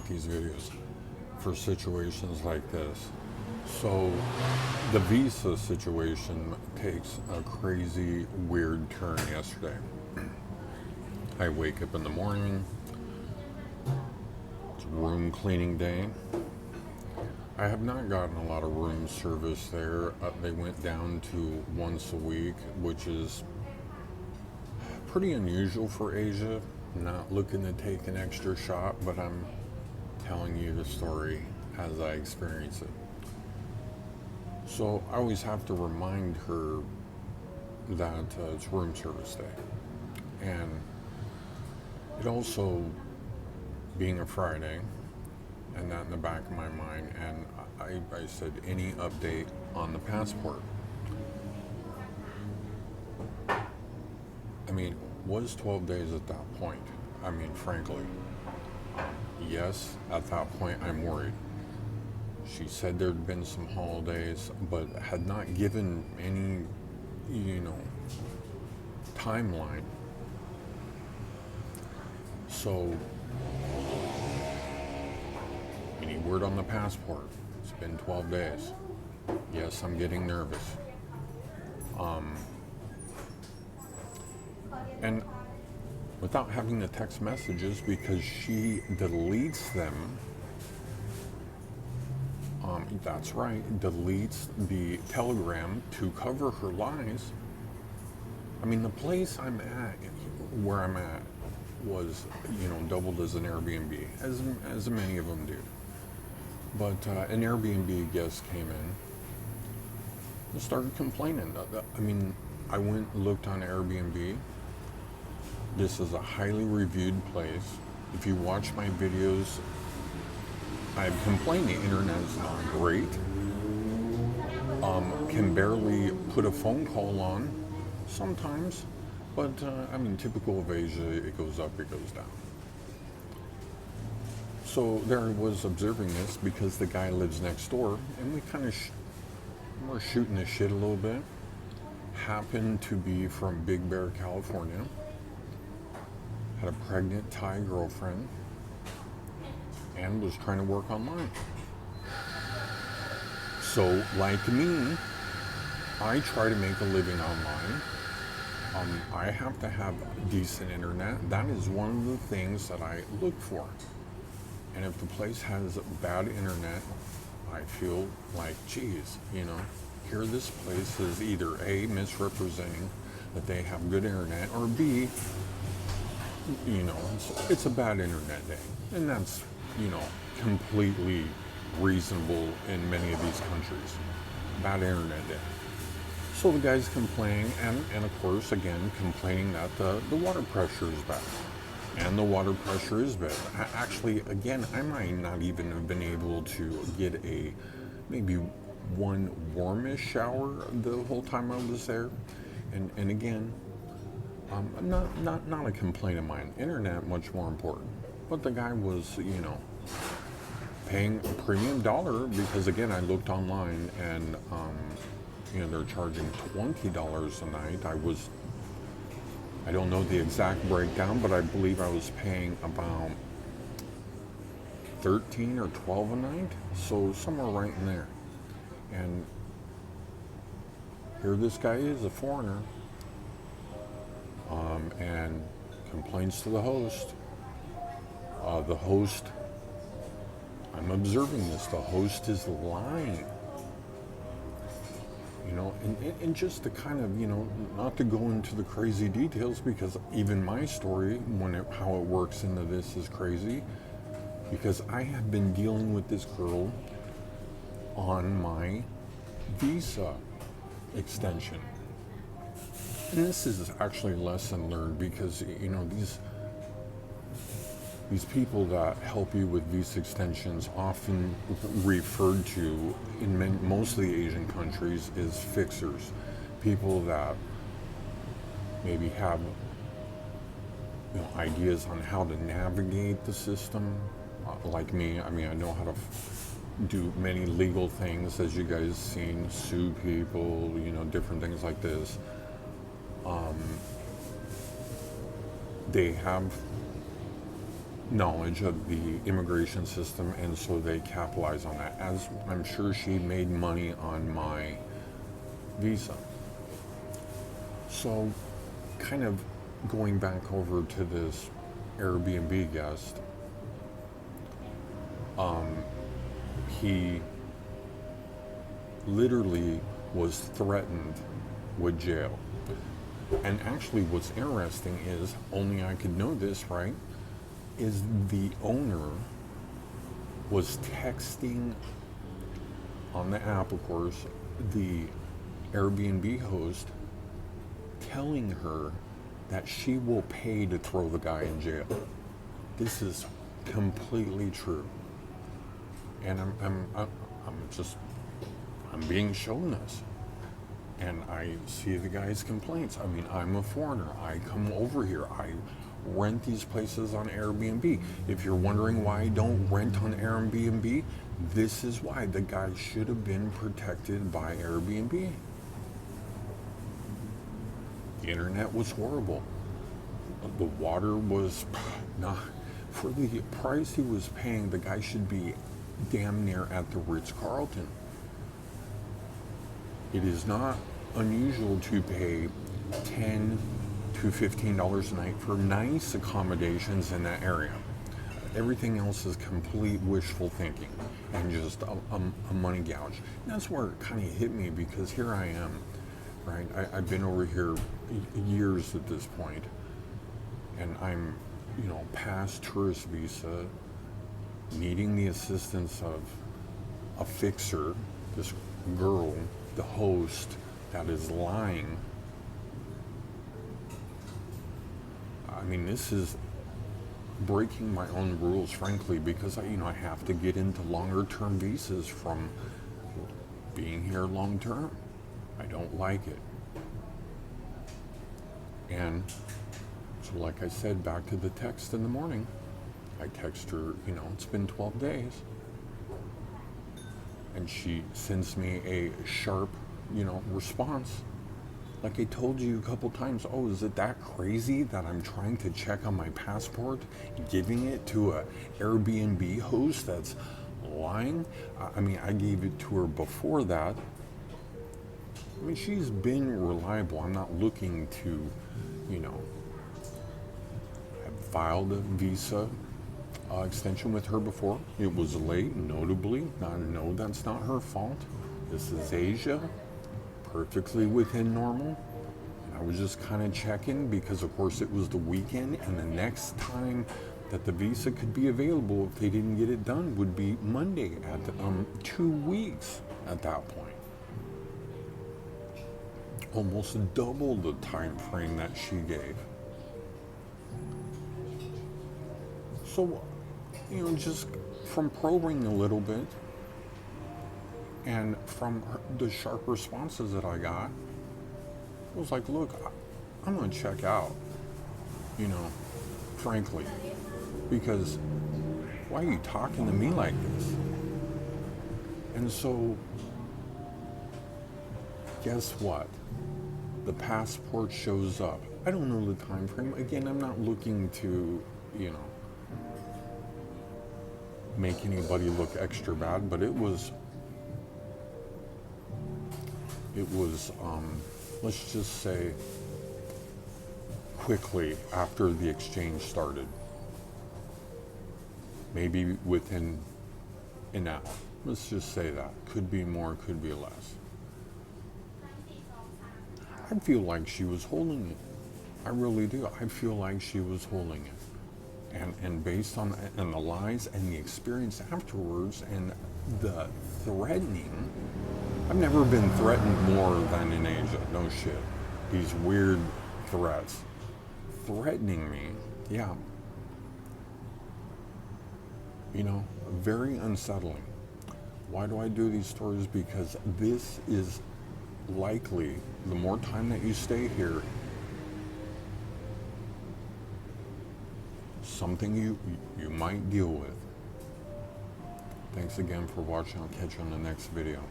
these videos for situations like this. So the visa situation takes a crazy, weird turn yesterday. I wake up in the morning, it's room cleaning day. I have not gotten a lot of room service there. They went down to once a week, which is pretty unusual for Asia. Not looking to take an extra shot, but I'm telling you the story as I experience it. So I always have to remind her that it's room service day. And it also being a Friday, and that in the back of my mind, and I said, any update on the passport? I mean, was 12 days at that point? I mean, frankly, yes, at that point I'm worried. She said there'd been some holidays, but had not given any, timeline. So, any word on the passport? It's been 12 days. Yes, I'm getting nervous. And without having the text messages, because she deletes them, that's right, deletes the telegram to cover her lies. I mean, the place I'm at, where I'm at, was, doubled as an Airbnb, as many of them do. But an Airbnb guest came in and started complaining. I mean, I went and looked on Airbnb. This is a highly reviewed place. If you watch my videos, I've complained the internet is not great. Can barely put a phone call on sometimes. But, typical of Asia, it goes up, it goes down. So there I was observing this because the guy lives next door, and we kind of we're shooting the shit a little bit. Happened to be from Big Bear, California. Had a pregnant Thai girlfriend and was trying to work online. So, like me, I try to make a living online. I have to have decent internet. That is one of the things that I look for. And if the place has bad internet, I feel like, geez, here this place is either A, misrepresenting that they have good internet, or B, it's a bad internet day. And that's, completely reasonable in many of these countries. Bad internet day. So the guy's complaining, and of course, again, complaining that the water pressure is bad. And the water pressure is bad. Actually, again, I might not even have been able to get maybe one warmish shower the whole time I was there. And again, not a complaint of mine. Internet, much more important. But the guy was, paying a premium dollar because, again, I looked online and, they're charging $20 a night. I don't know the exact breakdown, but I believe I was paying about 13 or 12 a night. So somewhere right in there. And here this guy is, a foreigner, and complains to the host. The host, I'm observing this, the host is lying. And just to kind of, not to go into the crazy details, because even my story, how it works into this is crazy, because I have been dealing with this girl on my visa extension. And this is actually a lesson learned because, these people that help you with visa extensions, often referred to in most of the Asian countries, is fixers. People that maybe have ideas on how to navigate the system. Like me, I know how to do many legal things, as you guys seen, sue people, different things like this. They have knowledge of the immigration system, and so they capitalize on that. As I'm sure she made money on my visa. So, kind of going back over to this Airbnb guest, he literally was threatened with jail. And actually, what's interesting is, only I could know this, right? Is the owner was texting on the app, of course, the Airbnb host, telling her that she will pay to throw the guy in jail. This is completely true. And I'm being shown this. And I see the guy's complaints. I mean, I'm a foreigner. I come over here. I rent these places on Airbnb. If you're wondering why I don't rent on Airbnb, this is why. The guy should have been protected by Airbnb. The internet was horrible. The water was not, for the price he was paying, the guy should be damn near at the Ritz-Carlton. It is not unusual to pay $10 to $15 a night for nice accommodations in that area. Everything else is complete wishful thinking and just a money gouge. And that's where it kind of hit me, because here I am, right? I've been over here years at this point, and I'm, past tourist visa, needing the assistance of a fixer, this girl, the host, that is lying. I mean, this is breaking my own rules, frankly, because I have to get into longer term visas from being here long term. I don't like it. And so, like I said, back to the text in the morning, I text her, it's been 12 days. And she sends me a sharp, response. Like I told you a couple times, oh, is it that crazy that I'm trying to check on my passport, giving it to a Airbnb host that's lying? I mean, I gave it to her before that. I mean, she's been reliable. I'm not looking to, I've filed a visa extension with her before. It was late, notably. No, that's not her fault. This is Asia, perfectly within normal. And I was just kind of checking because, of course, it was the weekend, and the next time that the visa could be available, if they didn't get it done, would be Monday at 2 weeks at that point. Almost double the time frame that she gave. So, just from probing a little bit, and from the sharp responses that I got, it was like, look, I'm going to check out, frankly, because why are you talking to me like this? And so, guess what? The passport shows up. I don't know the time frame. Again, I'm not looking to, make anybody look extra bad, but it was let's just say quickly after the exchange started, maybe within an hour. Let's just say that. Could be more, could be less. I feel like she was holding it. I really do. I feel like she was holding it. And based on the lies and the experience afterwards and the threatening, I've never been threatened more than in Asia. No shit. These weird threats. Threatening me, yeah. Very unsettling. Why do I do these stories? Because this is likely, the more time that you stay here, something you might deal with. Thanks again for watching. I'll catch you on the next video.